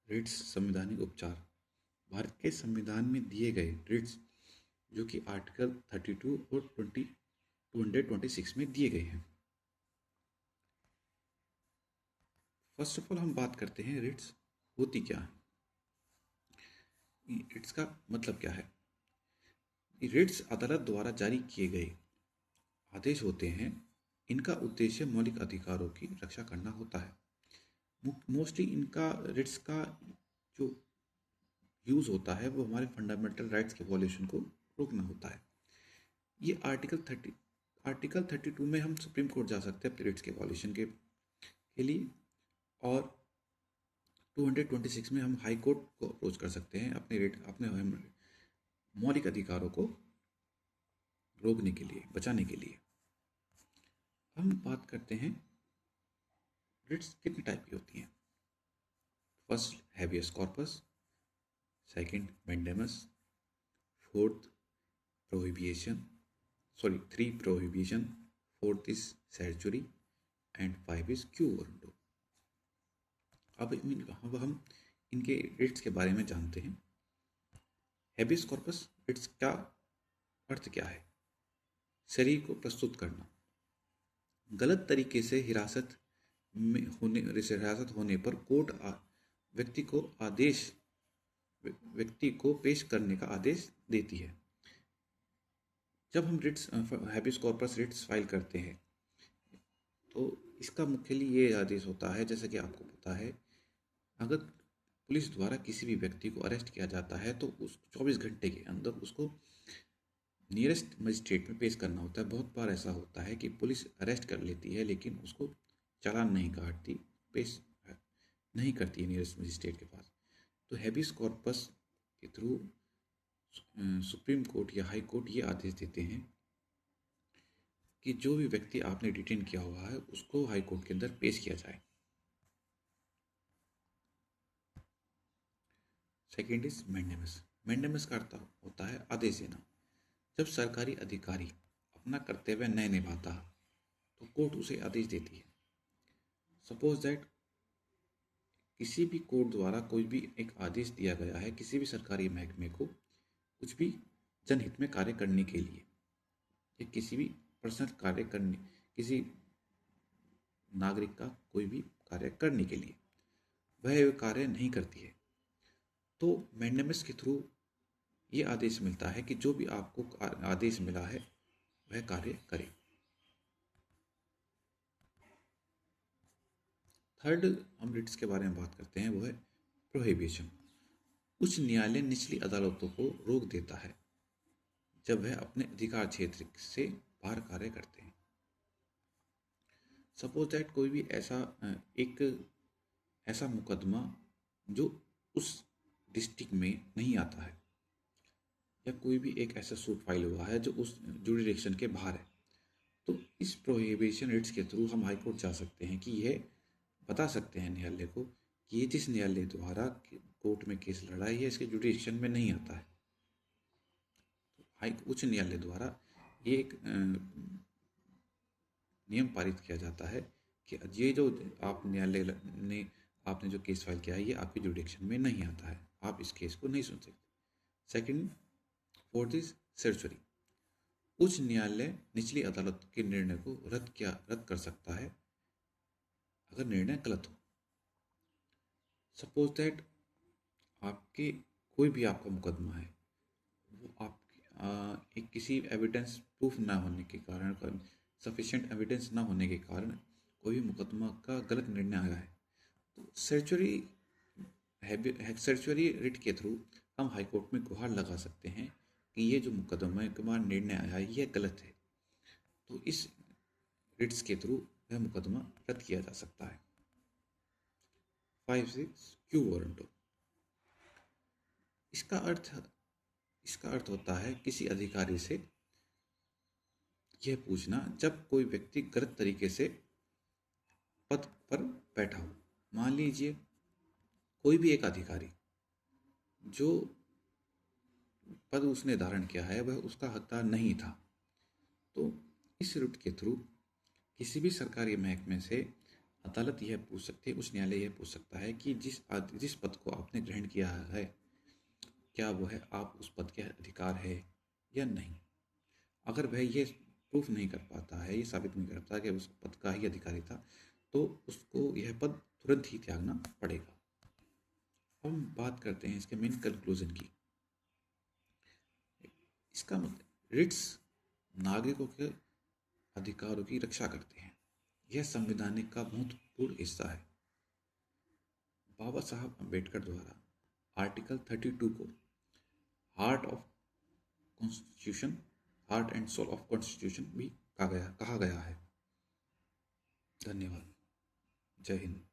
Ritz संवैधानिक उपचार। भारत के संविधान में दिए गए रिट्स जो कि आर्टिकल 32 और 226 में दिए गए हैं। फर्स्ट ऑफ ऑल हम बात करते हैं रिट्स होती क्या है, रिट्स का मतलब क्या है। रिट्स अदालत द्वारा जारी किए गए आदेश होते हैं। इनका उद्देश्य मौलिक अधिकारों की रक्षा करना होता है। मोस्टली इनका रिट्स का जो यूज़ होता है वो हमारे फंडामेंटल राइट्स के वॉल्यूशन को रोकना होता है। ये आर्टिकल 32 में हम सुप्रीम कोर्ट जा सकते हैं रिट्स के वॉल्यूशन के लिए, और 226 में हम हाई कोर्ट को अप्रोच कर सकते हैं अपने मौलिक अधिकारों को रोकने के लिए, बचाने के लिए। हम बात करते हैं रिट्स कितने टाइप की होती हैं। First habeas corpus, second mandamus, fourth prohibition, three prohibition, fourth is certiorari and five is quo warranto. अब हम इनके रिट्स के बारे में जानते हैं। हैबियस कॉर्पस रिट्स का अर्थ क्या है? शरीर को प्रस्तुत करना। गलत तरीके से हिरासत होने पर कोर्ट व्यक्ति को पेश करने का आदेश देती है। जब हम writs habeas corpus writs file करते हैं तो इसका मुख्यतः ये आदेश होता है, जैसा कि आपको पता है, अगर पुलिस द्वारा किसी भी व्यक्ति को अरेस्ट किया जाता है तो उस 24 घंटे के अंदर उसको नियरेस्ट मजिस्ट्रेट में पेश करना होता है। बहुत बार ऐसा होता है कि पुलिस अरेस्ट कर लेती है लेकिन उसको चालान नहीं काटती, पेश नहीं करती है नियरेस्ट मजिस्ट्रेट के पास। तो हैबियस कॉर्पस के थ्रू सुप्रीम कोर्ट या हाई कोर्ट ये आदेश देते हैं कि जो भी व्यक्ति आपने डिटेन किया हुआ है उसको हाई कोर्ट के अंदर पेश किया जाए। Second is mandamus. मैंडेमस का अर्थ होता है आदेश देना। जब सरकारी अधिकारी अपना कर्तव्य नहीं निभाता तो कोर्ट उसे आदेश देती है। सपोज दैट किसी भी कोर्ट द्वारा कोई भी एक आदेश दिया गया है किसी भी सरकारी महकमे को कुछ भी जनहित में कार्य करने के लिए, या किसी भी पर्सनल कार्य करने, किसी नागरिक का कोई भी कार्य करने के लिए वह कार्य नहीं करती है, तो मैंडेमस के थ्रू ये आदेश मिलता है कि जो भी आपको आदेश मिला है वह कार्य करें। थर्ड हम रिट्स के बारे में बात करते हैं, वो है प्रोहिबिशन। उच्च न्यायालय निचली अदालतों को रोक देता है जब वह अपने अधिकार क्षेत्र से बाहर कार्य करते हैं। सपोज दैट कोई भी ऐसा मुकदमा जो उस डिस्ट्रिक्ट में नहीं आता है, या कोई भी एक ऐसा सूट फाइल हुआ है जो उस जुरिडिक्शन के बाहर है, तो इस प्रोहिबिशन रिट्स के थ्रू हम हाई कोर्ट जा सकते हैं कि यह बता सकते हैं न्यायालय को कि ये जिस न्यायालय द्वारा कोर्ट में केस लड़ा है ये इसके जुडिक्शन में नहीं आता है। तो उच्च न्यायालय द्वारा ये एक नियम पारित किया जाता है कि ये जो आपने जो केस फाइल किया है ये आपके जुडिक्शन में नहीं आता है, आप इस केस को नहीं सुन सकते। Second, fourth is certiorari. उच्च न्यायालय निचली अदालत के निर्णय को रद्द कर सकता है अगर निर्णय गलत हो। सपोज दैट आपका मुकदमा है, वो एक किसी एविडेंस प्रूफ ना होने के कारण, सफिशिएंट एविडेंस ना होने के कारण कोई भी मुकदमा का गलत निर्णय आया है, तो सर्चुरी रिट के थ्रू हम हाई कोर्ट में गुहार लगा सकते हैं कि ये जो मुकदमा का निर्णय आया है ये गलत है, तो इस रिट्स के थ्रू वह मुकदमा रद्द किया जा सकता है। 5 6 क्यू वारंटो। इसका अर्थ होता है किसी अधिकारी से यह पूछना जब कोई व्यक्ति गलत तरीके से पद पर बैठा हो। मान लीजिए कोई भी एक अधिकारी जो पद उसने धारण किया है वह उसका हकदार नहीं था, तो इस रूट के थ्रू किसी भी सरकारी महकमे से अदालत यह पूछ सकती है, उच्च न्यायालय यह पूछ सकता है कि जिस पद को आपने ग्रहण किया है, क्या वो है, आप उस पद के अधिकार है या नहीं। अगर वह ये प्रूफ नहीं कर पाता है, ये साबित नहीं कर पाता कि उस पद का ही अधिकारी था, तो उसको यह पद तुरंत ही त्यागना पड़ेगा। अब हम बात करते हैं इसके मेन कंक्लूजन की। इसका मतलब रिट्स नागरिकों के अधिकारों की रक्षा करते हैं। यह संविधानिक का महत्वपूर्ण हिस्सा है। बाबा साहब अम्बेडकर द्वारा आर्टिकल 32 को heart of constitution, heart and soul of constitution भी कहा गया है। धन्यवाद। जय हिंद।